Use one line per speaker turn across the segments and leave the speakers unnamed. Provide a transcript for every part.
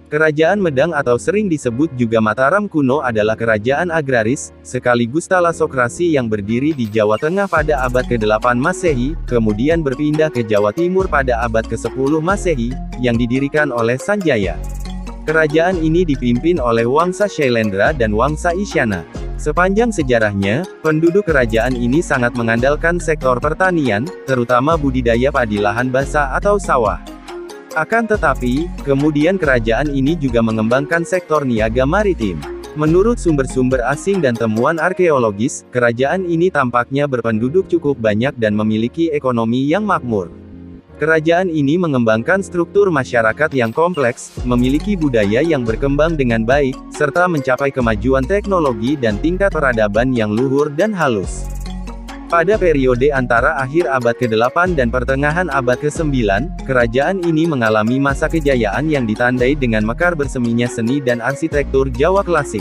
Kerajaan Medang atau sering disebut juga Mataram kuno adalah kerajaan agraris, sekaligus talasokrasi yang berdiri di Jawa Tengah pada abad ke-8 Masehi, kemudian berpindah ke Jawa Timur pada abad ke-10 Masehi, yang didirikan oleh Sanjaya. Kerajaan ini dipimpin oleh Wangsa Shailendra dan Wangsa Isyana. Sepanjang sejarahnya, penduduk kerajaan ini sangat mengandalkan sektor pertanian, terutama budidaya padi lahan basah atau sawah. Akan tetapi, kemudian kerajaan ini juga mengembangkan sektor niaga maritim. Menurut sumber-sumber asing dan temuan arkeologis, kerajaan ini tampaknya berpenduduk cukup banyak dan memiliki ekonomi yang makmur. Kerajaan ini mengembangkan struktur masyarakat yang kompleks, memiliki budaya yang berkembang dengan baik, serta mencapai kemajuan teknologi dan tingkat peradaban yang luhur dan halus. Pada periode antara akhir abad ke-8 dan pertengahan abad ke-9, kerajaan ini mengalami masa kejayaan yang ditandai dengan mekar berseminya seni dan arsitektur Jawa klasik.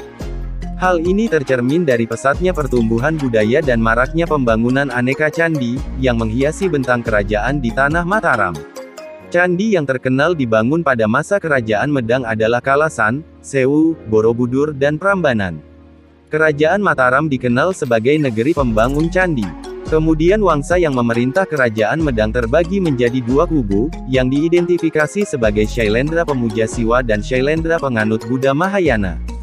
Hal ini tercermin dari pesatnya pertumbuhan budaya dan maraknya pembangunan aneka candi, yang menghiasi bentang kerajaan di tanah Mataram. Candi yang terkenal dibangun pada masa kerajaan Medang adalah Kalasan, Sewu, Borobudur dan Prambanan. Kerajaan Mataram dikenal sebagai negeri pembangun candi. Kemudian Wangsa yang memerintah kerajaan Medang terbagi menjadi dua kubu, yang diidentifikasi sebagai Shailendra Pemuja Siwa dan Shailendra Penganut Buddha Mahayana.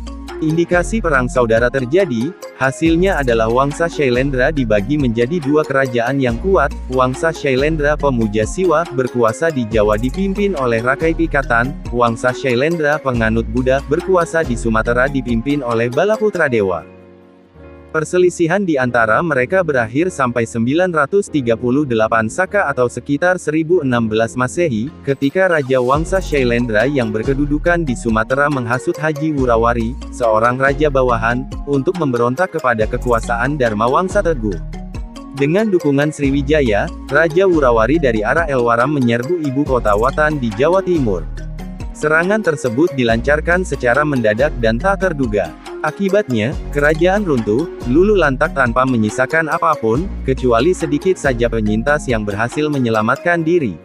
Indikasi perang saudara terjadi, hasilnya adalah Wangsa Shailendra dibagi menjadi dua kerajaan yang kuat. Wangsa Shailendra Pemuja Siwa berkuasa di Jawa dipimpin oleh Rakai Pikatan, Wangsa Shailendra Penganut Buddha berkuasa di Sumatera dipimpin oleh Balaputradewa. Perselisihan di antara mereka berakhir sampai 938 Saka atau sekitar 1016 Masehi, ketika Raja Wangsa Shailendra yang berkedudukan di Sumatera menghasut Haji Wurawari, seorang raja bawahan, untuk memberontak kepada kekuasaan Dharma Wangsa Teguh. Dengan dukungan Sriwijaya, Raja Wurawari dari arah Elwaram menyerbu ibu kota Watan di Jawa Timur. Serangan tersebut dilancarkan secara mendadak dan tak terduga. Akibatnya, kerajaan runtuh, luluh lantak tanpa menyisakan apapun, kecuali sedikit saja penyintas yang berhasil menyelamatkan diri.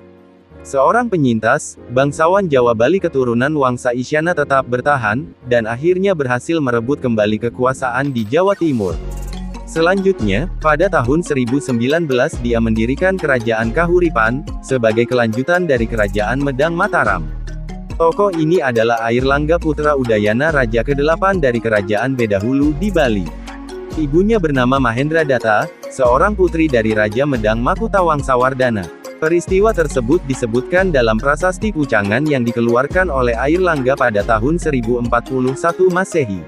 Seorang penyintas, bangsawan Jawa Bali keturunan Wangsa Isyana tetap bertahan, dan akhirnya berhasil merebut kembali kekuasaan di Jawa Timur. Selanjutnya, pada tahun 1019 dia mendirikan Kerajaan Kahuripan, sebagai kelanjutan dari Kerajaan Medang Mataram. Tokoh ini adalah Airlangga Putra Udayana Raja ke-8 dari Kerajaan Bedahulu di Bali. Ibunya bernama Mahendra Datta, seorang putri dari Raja Medang Makutawangsawardhana. Peristiwa tersebut disebutkan dalam prasasti Pucangan yang dikeluarkan oleh Airlangga pada tahun 1041 Masehi.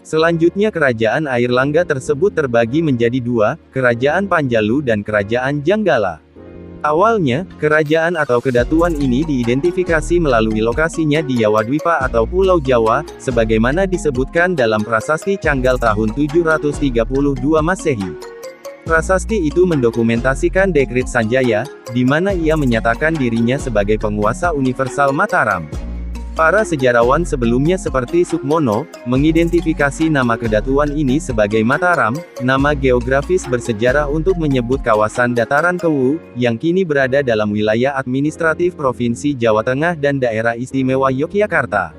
Selanjutnya Kerajaan Airlangga tersebut terbagi menjadi dua, Kerajaan Panjalu dan Kerajaan Janggala. Awalnya, kerajaan atau kedatuan ini diidentifikasi melalui lokasinya di Yawadwipa atau Pulau Jawa, sebagaimana disebutkan dalam prasasti Canggal tahun 732 Masehi. Prasasti itu mendokumentasikan dekrit Sanjaya, di mana ia menyatakan dirinya sebagai penguasa universal Mataram. Para sejarawan sebelumnya seperti Sukmono, mengidentifikasi nama kedatuan ini sebagai Mataram, nama geografis bersejarah untuk menyebut kawasan dataran Kewu, yang kini berada dalam wilayah administratif Provinsi Jawa Tengah dan Daerah Istimewa Yogyakarta.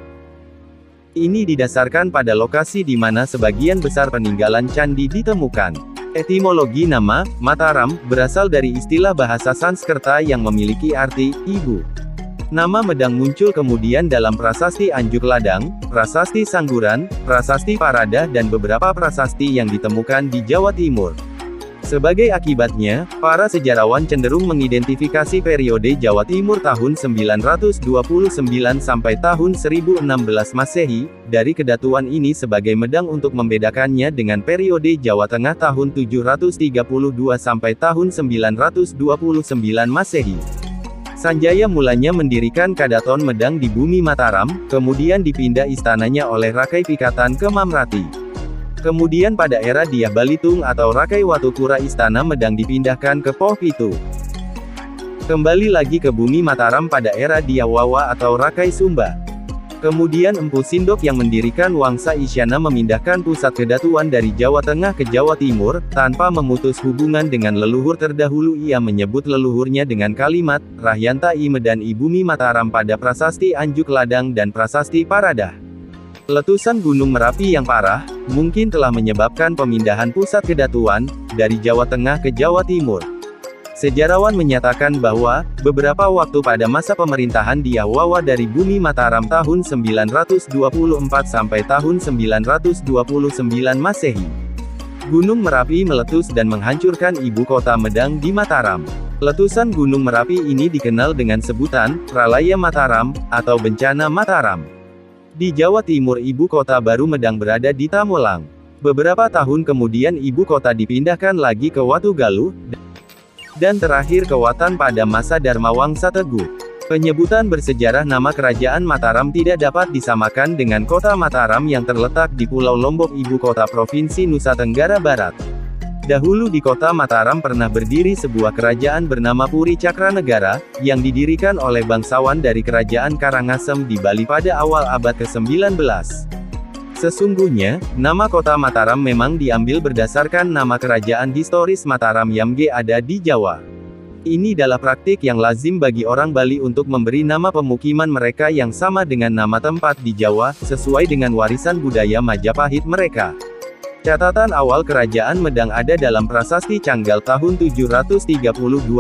Ini didasarkan pada lokasi di mana sebagian besar peninggalan candi ditemukan. Etimologi nama, Mataram, berasal dari istilah bahasa Sanskerta yang memiliki arti, ibu. Nama Medang muncul kemudian dalam prasasti Anjuk Ladang, prasasti Sangguran, prasasti Paradah dan beberapa prasasti yang ditemukan di Jawa Timur. Sebagai akibatnya, para sejarawan cenderung mengidentifikasi periode Jawa Timur tahun 929 sampai tahun 1016 Masehi, dari kedatuan ini sebagai Medang untuk membedakannya dengan periode Jawa Tengah tahun 732 sampai tahun 929 Masehi. Sanjaya mulanya mendirikan Kadaton Medang di bumi Mataram, kemudian dipindah istananya oleh Rakai Pikatan ke Mamrati. Kemudian pada era Dyah Balitung atau Rakai Watupura istana Medang dipindahkan ke Poh Pitu. Kembali lagi ke bumi Mataram pada era Dyah Wawa atau Rakai Sumba. Kemudian Empu Sindok yang mendirikan Wangsa Isyana memindahkan pusat kedatuan dari Jawa Tengah ke Jawa Timur, tanpa memutus hubungan dengan leluhur terdahulu. Ia menyebut leluhurnya dengan kalimat, Rahyanta I Medan I Bumi Mataram pada Prasasti Anjuk Ladang dan Prasasti Paradah. Letusan Gunung Merapi yang parah, mungkin telah menyebabkan pemindahan pusat kedatuan, dari Jawa Tengah ke Jawa Timur. Sejarawan menyatakan bahwa, beberapa waktu pada masa pemerintahan Dyah Wawa dari Bumi Mataram tahun 924 sampai tahun 929 Masehi, Gunung Merapi meletus dan menghancurkan ibu kota Medang di Mataram. Letusan Gunung Merapi ini dikenal dengan sebutan, Pralaya Mataram, atau Bencana Mataram. Di Jawa Timur ibu kota baru Medang berada di Tamulang. Beberapa tahun kemudian ibu kota dipindahkan lagi ke Watugaluh, dan terakhir ke Watan pada masa Dharmawangsa Teguh. Penyebutan bersejarah nama kerajaan Mataram tidak dapat disamakan dengan kota Mataram yang terletak di Pulau Lombok, ibu kota Provinsi Nusa Tenggara Barat. Dahulu di kota Mataram pernah berdiri sebuah kerajaan bernama Puri Cakranegara, yang didirikan oleh bangsawan dari kerajaan Karangasem di Bali pada awal abad ke-19. Sesungguhnya, nama kota Mataram memang diambil berdasarkan nama kerajaan historis Mataram yang ada di Jawa. Ini adalah praktik yang lazim bagi orang Bali untuk memberi nama pemukiman mereka yang sama dengan nama tempat di Jawa, sesuai dengan warisan budaya Majapahit mereka. Catatan awal kerajaan Medang ada dalam Prasasti Canggal tahun 732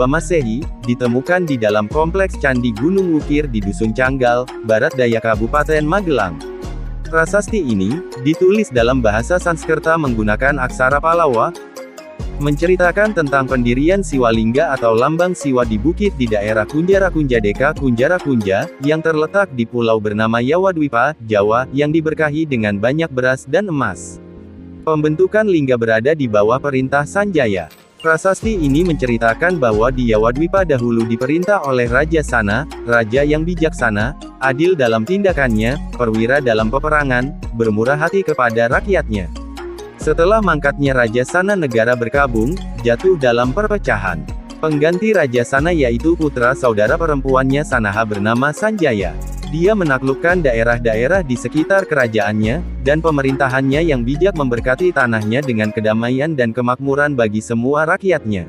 Masehi, ditemukan di dalam kompleks Candi Gunung Wukir di Dusun Canggal, Barat Daya Kabupaten Magelang. Prasasti ini, ditulis dalam bahasa Sanskerta menggunakan aksara Palawa, menceritakan tentang pendirian Siwalingga atau lambang Siwa di bukit di daerah Kunjarakunja Deka Kunjarakunja, yang terletak di pulau bernama Yawadwipa, Jawa, yang diberkahi dengan banyak beras dan emas. Pembentukan lingga berada di bawah perintah Sanjaya. Prasasti ini menceritakan bahwa di Yawadwipa dahulu diperintah oleh Raja Sana, raja yang bijaksana, adil dalam tindakannya, perwira dalam peperangan, bermurah hati kepada rakyatnya. Setelah mangkatnya Raja Sana negara berkabung, jatuh dalam perpecahan. Pengganti Raja Sana yaitu putra saudara perempuannya Sanaha bernama Sanjaya. Dia menaklukkan daerah-daerah di sekitar kerajaannya, dan pemerintahannya yang bijak memberkati tanahnya dengan kedamaian dan kemakmuran bagi semua rakyatnya.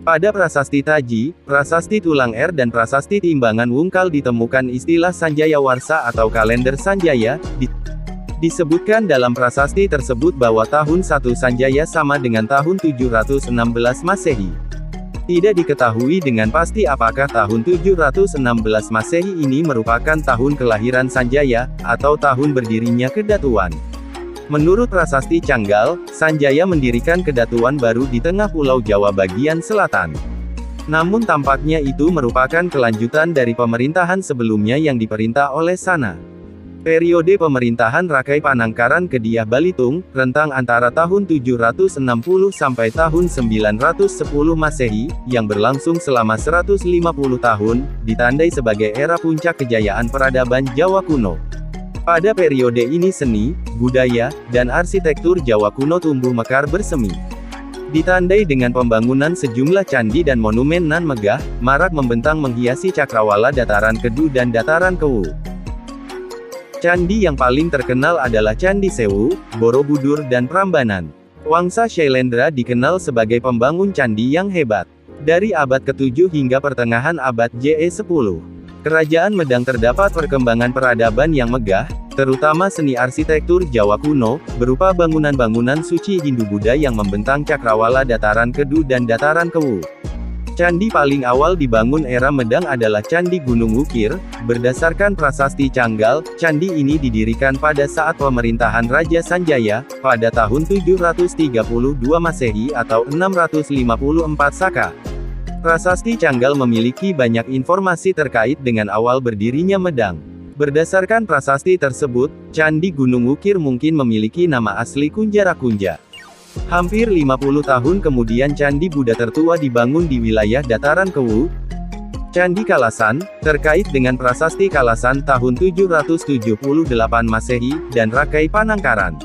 Pada Prasasti Taji, Prasasti Tulang R dan Prasasti Timbangan Wungkal ditemukan istilah Sanjaya Warsa atau kalender Sanjaya. Disebutkan dalam prasasti tersebut bahwa tahun 1 Sanjaya sama dengan tahun 716 Masehi. Tidak diketahui dengan pasti apakah tahun 716 Masehi ini merupakan tahun kelahiran Sanjaya, atau tahun berdirinya kedatuan. Menurut Prasasti Canggal, Sanjaya mendirikan kedatuan baru di tengah Pulau Jawa bagian selatan. Namun tampaknya itu merupakan kelanjutan dari pemerintahan sebelumnya yang diperintah oleh Sana. Periode pemerintahan Rakai Panangkaran ke Dyah Balitung, rentang antara tahun 760 sampai tahun 910 Masehi, yang berlangsung selama 150 tahun, ditandai sebagai era puncak kejayaan peradaban Jawa kuno. Pada periode ini seni, budaya, dan arsitektur Jawa kuno tumbuh mekar bersemi. Ditandai dengan pembangunan sejumlah candi dan monumen nan megah, marak membentang menghiasi cakrawala dataran Kedu dan dataran Kewu. Candi yang paling terkenal adalah Candi Sewu, Borobudur dan Prambanan. Wangsa Shailendra dikenal sebagai pembangun candi yang hebat. Dari abad ke-7 hingga pertengahan abad JE10, Kerajaan Medang terdapat perkembangan peradaban yang megah, terutama seni arsitektur Jawa kuno, berupa bangunan-bangunan suci Hindu-Buddha yang membentang cakrawala dataran Kedu dan dataran Kewu. Candi paling awal dibangun era Medang adalah Candi Gunung Wukir. Berdasarkan Prasasti Canggal, candi ini didirikan pada saat pemerintahan Raja Sanjaya, pada tahun 732 Masehi atau 654 Saka. Prasasti Canggal memiliki banyak informasi terkait dengan awal berdirinya Medang. Berdasarkan prasasti tersebut, Candi Gunung Wukir mungkin memiliki nama asli Kunjarakunja. Hampir 50 tahun kemudian Candi Buddha tertua dibangun di wilayah dataran Kewu. Candi Kalasan, terkait dengan Prasasti Kalasan tahun 778 Masehi, dan Rakai Panangkaran.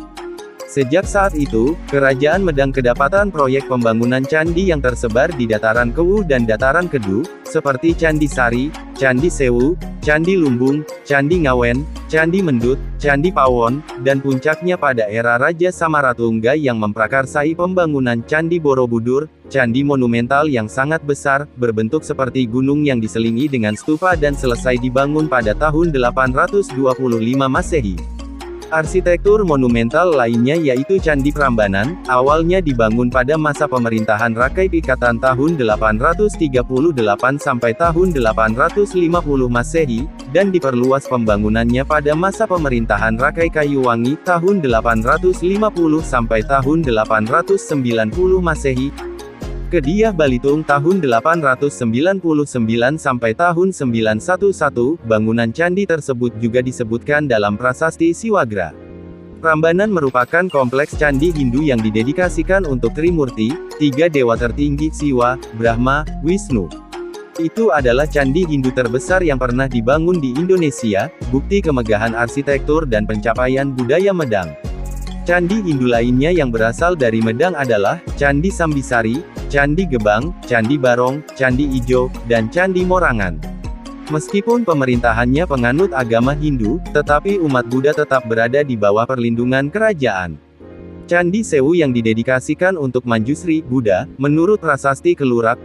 Sejak saat itu, Kerajaan Medang kedapatan proyek pembangunan candi yang tersebar di dataran Kewu dan dataran Kedu, seperti Candi Sari, Candi Sewu, Candi Lumbung, Candi Ngawen, Candi Mendut, Candi Pawon, dan puncaknya pada era Raja Samaratungga yang memprakarsai pembangunan Candi Borobudur, candi monumental yang sangat besar, berbentuk seperti gunung yang diselingi dengan stupa dan selesai dibangun pada tahun 825 Masehi. Arsitektur monumental lainnya yaitu Candi Prambanan, awalnya dibangun pada masa pemerintahan Rakai Pikatan tahun 838 sampai tahun 850 Masehi, dan diperluas pembangunannya pada masa pemerintahan Rakai Kayuwangi tahun 850 sampai tahun 890 Masehi. Kediah Balitung tahun 899 sampai tahun 911, bangunan candi tersebut juga disebutkan dalam prasasti Siwagra. Prambanan merupakan kompleks candi Hindu yang didedikasikan untuk Trimurti, tiga dewa tertinggi Siwa, Brahma, Wisnu. Itu adalah candi Hindu terbesar yang pernah dibangun di Indonesia, bukti kemegahan arsitektur dan pencapaian budaya Medang. Candi Hindu lainnya yang berasal dari Medang adalah Candi Sambisari, Candi Gebang, Candi Barong, Candi Ijo, dan Candi Morangan. Meskipun pemerintahannya penganut agama Hindu, tetapi umat Buddha tetap berada di bawah perlindungan kerajaan. Candi Sewu yang didedikasikan untuk Manjusri, Buddha, menurut prasasti Kelurak,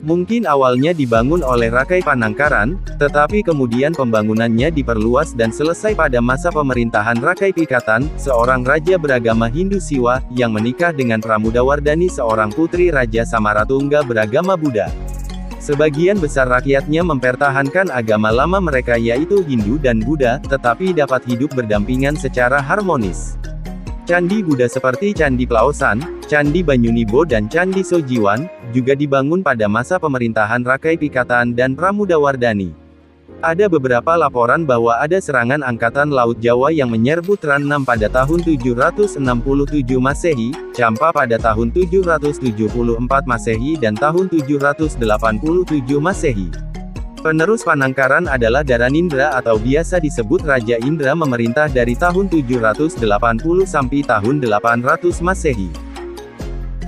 mungkin awalnya dibangun oleh Rakai Panangkaran, tetapi kemudian pembangunannya diperluas dan selesai pada masa pemerintahan Rakai Pikatan, seorang raja beragama Hindu Siwa, yang menikah dengan Pramudawardhani seorang putri Raja Samaratungga beragama Buddha. Sebagian besar rakyatnya mempertahankan agama lama mereka yaitu Hindu dan Buddha, tetapi dapat hidup berdampingan secara harmonis. Candi Buddha seperti Candi Plaosan, Candi Banyunibo dan Candi Sojiwan, juga dibangun pada masa pemerintahan Rakai Pikatan dan Pramudawardhani. Ada beberapa laporan bahwa ada serangan Angkatan Laut Jawa yang menyerbu Tranam pada tahun 767 Masehi, Champa pada tahun 774 Masehi dan tahun 787 Masehi. Penerus Panangkaran adalah Dharanindra atau biasa disebut Raja Indra memerintah dari tahun 780 sampai tahun 800 Masehi.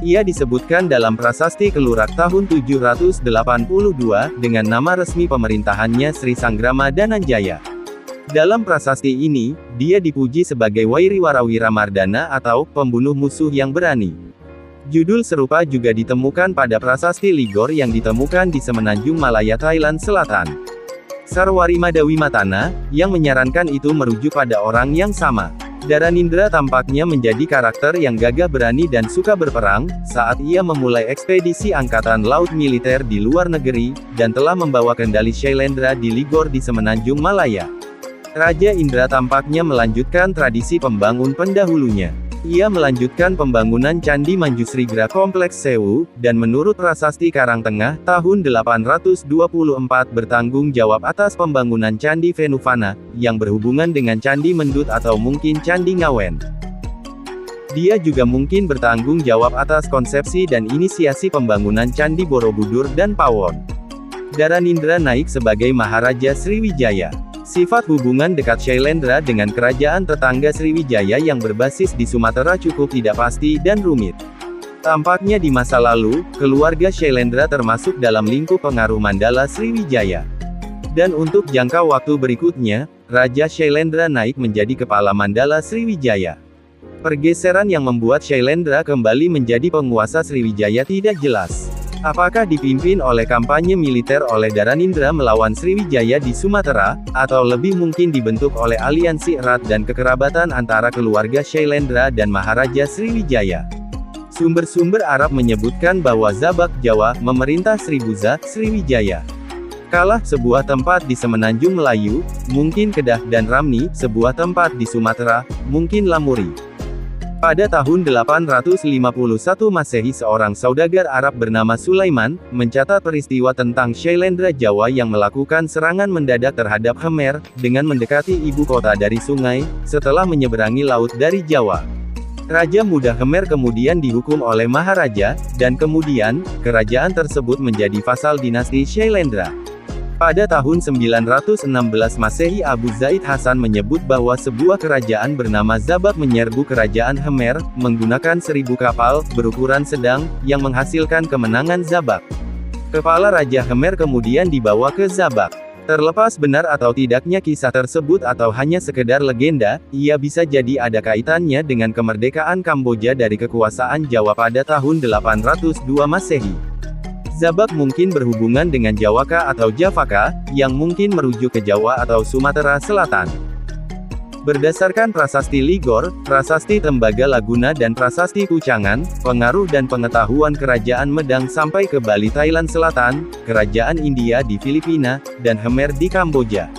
Ia disebutkan dalam prasasti Kelurak tahun 782, dengan nama resmi pemerintahannya Sri Sanggrama Dananjaya. Dalam prasasti ini, dia dipuji sebagai Wairi Warawira Mardana atau pembunuh musuh yang berani. Judul serupa juga ditemukan pada prasasti Ligor yang ditemukan di Semenanjung Malaya Thailand Selatan. Sarwari Madawimatana, yang menyarankan itu merujuk pada orang yang sama. Dharanindra tampaknya menjadi karakter yang gagah berani dan suka berperang, saat ia memulai ekspedisi angkatan laut militer di luar negeri, dan telah membawa kendali Shailendra di Ligor di Semenanjung Malaya. Raja Indra tampaknya melanjutkan tradisi pembangun pendahulunya. Ia melanjutkan pembangunan Candi Manjusrigra Kompleks Sewu, dan menurut prasasti Karangtengah, tahun 824 bertanggung jawab atas pembangunan Candi Venuvana, yang berhubungan dengan Candi Mendut atau mungkin Candi Ngawen. Dia juga mungkin bertanggung jawab atas konsepsi dan inisiasi pembangunan Candi Borobudur dan Pawon. Dharanindra naik sebagai Maharaja Sriwijaya. Sifat hubungan dekat Shailendra dengan kerajaan tetangga Sriwijaya yang berbasis di Sumatera cukup tidak pasti dan rumit. Tampaknya di masa lalu, keluarga Shailendra termasuk dalam lingkup pengaruh Mandala Sriwijaya. Dan untuk jangka waktu berikutnya, Raja Shailendra naik menjadi kepala Mandala Sriwijaya. Pergeseran yang membuat Shailendra kembali menjadi penguasa Sriwijaya tidak jelas. Apakah dipimpin oleh kampanye militer oleh Dharanindra melawan Sriwijaya di Sumatera, atau lebih mungkin dibentuk oleh aliansi erat dan kekerabatan antara keluarga Shailendra dan Maharaja Sriwijaya? Sumber-sumber Arab menyebutkan bahwa Zabak Jawa memerintah Sribuza, Sriwijaya. Kalah sebuah tempat di Semenanjung Melayu, mungkin Kedah dan Ramni, sebuah tempat di Sumatera, mungkin Lamuri. Pada tahun 851 Masehi seorang saudagar Arab bernama Sulaiman, mencatat peristiwa tentang Shailendra Jawa yang melakukan serangan mendadak terhadap Khmer, dengan mendekati ibu kota dari sungai, setelah menyeberangi laut dari Jawa. Raja muda Khmer kemudian dihukum oleh Maharaja, dan kemudian, kerajaan tersebut menjadi vasal dinasti Shailendra. Pada tahun 916 Masehi Abu Zaid Hasan menyebut bahwa sebuah kerajaan bernama Zabak menyerbu kerajaan Hemer, menggunakan 1000 kapal, berukuran sedang, yang menghasilkan kemenangan Zabak. Kepala Raja Hemer kemudian dibawa ke Zabak. Terlepas benar atau tidaknya kisah tersebut atau hanya sekedar legenda, ia bisa jadi ada kaitannya dengan kemerdekaan Kamboja dari kekuasaan Jawa pada tahun 802 Masehi. Zabak mungkin berhubungan dengan Jawaka atau Javaka, yang mungkin merujuk ke Jawa atau Sumatera Selatan. Berdasarkan prasasti Ligor, prasasti Tembaga Laguna dan prasasti Kucangan, pengaruh dan pengetahuan Kerajaan Medang sampai ke Bali Thailand Selatan, Kerajaan India di Filipina, dan Hemer di Kamboja.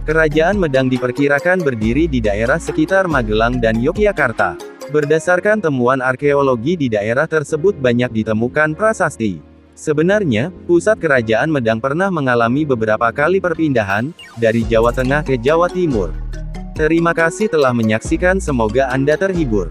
Kerajaan Medang diperkirakan berdiri di daerah sekitar Magelang dan Yogyakarta. Berdasarkan temuan arkeologi di daerah tersebut banyak ditemukan prasasti. Sebenarnya, pusat kerajaan Medang pernah mengalami beberapa kali perpindahan, dari Jawa Tengah ke Jawa Timur. Terima kasih telah menyaksikan, semoga Anda terhibur.